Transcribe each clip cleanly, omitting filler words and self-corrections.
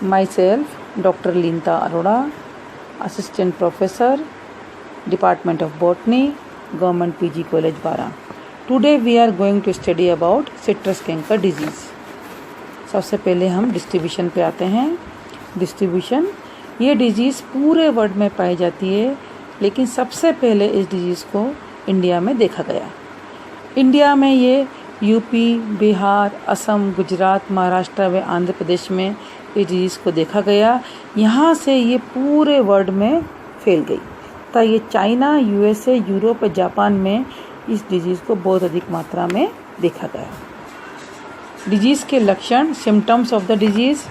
Myself, Dr. Linta Arora, Assistant Professor, Department of Botany, Government PG College, Bara. Today we are going to study about citrus canker disease. सबसे पहले हम distribution पे आते हैं. Distribution, ये disease पूरे world में पाई जाती है, लेकिन सबसे पहले इस डिजीज़ को इंडिया में देखा गया. इंडिया में ये यूपी, बिहार, असम, गुजरात, महाराष्ट्र व आंध्र प्रदेश में इस डिजीज़ को देखा गया. यहाँ से ये पूरे वर्ल्ड में फैल गई. तो ये चाइना, यूएसए, यूरोप और जापान में इस डिजीज़ को बहुत अधिक मात्रा में देखा गया. डिजीज़ के लक्षण, सिम्टम्स ऑफ द डिजीज़.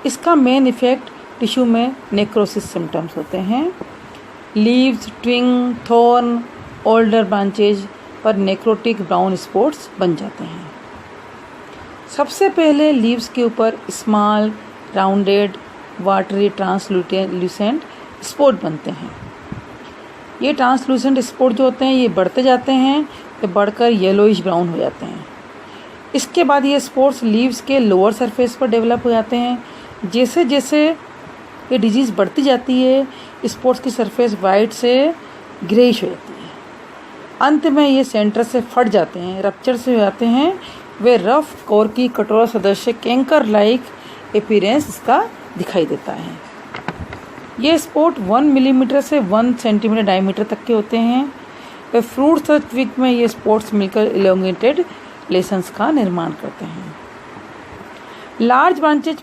इसका मेन इफेक्ट टिश्यू में नेक्रोसिस सिम्टम्स होते हैं. लीव्स, ट्विंग, थॉर्न, ओल्डर ब्रांचेज पर नेक्रोटिक ब्राउन स्पॉट्स बन जाते हैं. सबसे पहले लीव्स के ऊपर small, rounded, watery, translucent spot बनते हैं. ये ट्रांसलूसेंट स्पॉट जो होते हैं ये बढ़ते जाते हैं, तो बढ़कर येलोइश ब्राउन हो जाते हैं. इसके बाद ये स्पॉट्स लीव्स के लोअर सरफेस पर डेवलप हो जाते हैं. जैसे जैसे ये डिजीज़ बढ़ती जाती है, स्पॉट्स की सरफेस वाइट से ग्रेइश हो जाती है. अंत में ये सेंटर से फट जाते हैं, रप्चर से हो जाते हैं. वे रफ कोर की कटोरा सदस्य कैंकर लाइक अपीयरेंस इसका दिखाई देता है. ये स्पॉट 1 मिलीमीटर से 1 सेंटीमीटर डायमीटर तक के होते हैं. वे फ्रूट्स और ट्विग में ये स्पॉट्स मिलकर इलोंगेटेड लेसन्स का निर्माण करते हैं. लार्ज ब्रांचेज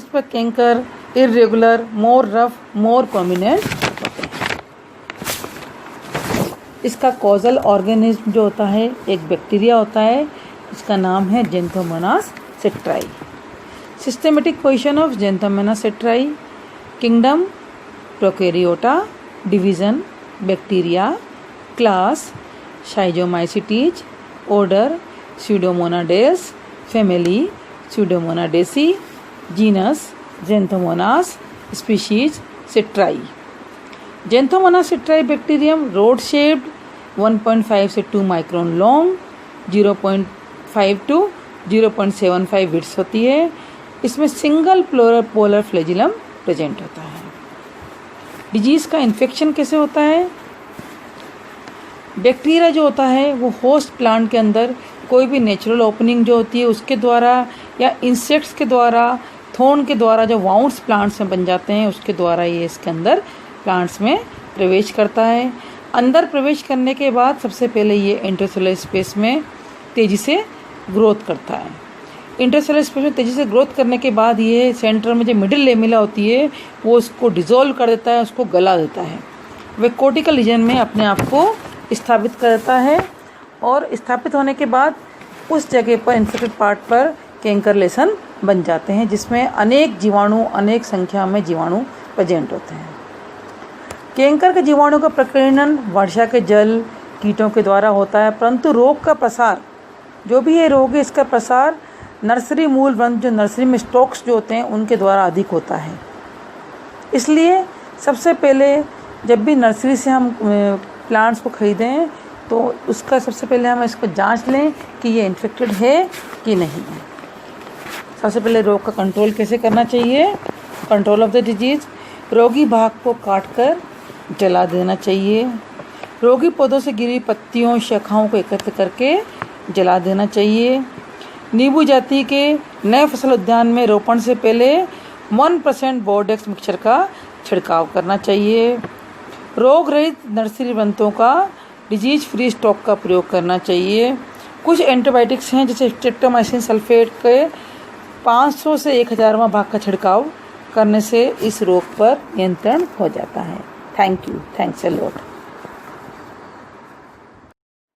पर कैंकर इरेगुलर, मोर रफ, मोर प्रोमिनेंट होते हैं. इसका कॉजल ऑर्गेनिज्म जो होता है एक बैक्टीरिया होता है, इसका नाम है Xanthomonas citri. Systematic position of Xanthomonas citri. Kingdom Prokaryota. Division Bacteria. Class Schizomycetes. Order Pseudomonadales. Family Pseudomonadaceae. Genus Xanthomonas. Species citri. Xanthomonas citri bacterium rod shaped, 1.5 से 2 माइक्रोन लॉन्ग, 0.5 टू 0.75 विड्थ होती है. इसमें single polar flagellum present होता है. Disease का infection कैसे होता है? बैक्टीरिया जो होता है वो होस्ट प्लांट के अंदर कोई भी नेचुरल ओपनिंग जो होती है उसके द्वारा या इंसेक्ट्स के द्वारा, थोर्न के द्वारा जो वाउंड्स प्लांट्स में बन जाते हैं उसके द्वारा ये इसके अंदर प्लांट्स में प्रवेश करता है. अंदर प्रवेश करने के बाद सबसे पहले ये इंटरसेलुलर स्पेस में तेज़ी से ग्रोथ करता है. इंटरसेलुलर स्पेस में तेज़ी से ग्रोथ करने के बाद ये सेंटर में जो मिडिल लेमिला होती है वो उसको डिज़ोल्व कर देता है, उसको गला देता है. वह कोर्टिकल रीजन में अपने आप को स्थापित कर देता है और स्थापित होने के बाद उस जगह पर इन्फेक्टेड पार्ट पर कैंकर लेसन बन जाते हैं, जिसमें अनेक संख्या में जीवाणु प्रेजेंट होते हैं. कैंकर के जीवाणु का प्रकीर्णन वर्षा के जल, कीटों के द्वारा होता है, परंतु रोग का प्रसार, जो भी ये रोग है इसका प्रसार नर्सरी मूल ग्रंथ, जो नर्सरी में स्टॉक्स जो होते हैं उनके द्वारा अधिक होता है. इसलिए सबसे पहले जब भी नर्सरी से हम प्लांट्स को ख़रीदें तो उसका सबसे पहले हम इसको जांच लें कि ये इन्फेक्टेड है कि नहीं है. सबसे पहले रोग का कंट्रोल कैसे करना चाहिए? Control of the disease. रोगी भाग को काटकर जला देना चाहिए. रोगी पौधों से गिरी पत्तियों, शाखाओं को एकत्र करके जला देना चाहिए. नींबू जाति के नए फसल उद्यान में रोपण से पहले 1% बोर्डेक्स मिक्सचर का छिड़काव करना चाहिए. रोग रहित नर्सरी ग्रंथों का डिजीज फ्री स्टॉक का प्रयोग करना चाहिए. कुछ एंटीबायोटिक्स हैं जैसे स्ट्रेप्टोमाइसिन सल्फेट के 500 से 1000वां भाग का छिड़काव करने से इस रोग पर नियंत्रण हो जाता है. Thank you. Thanks a lot.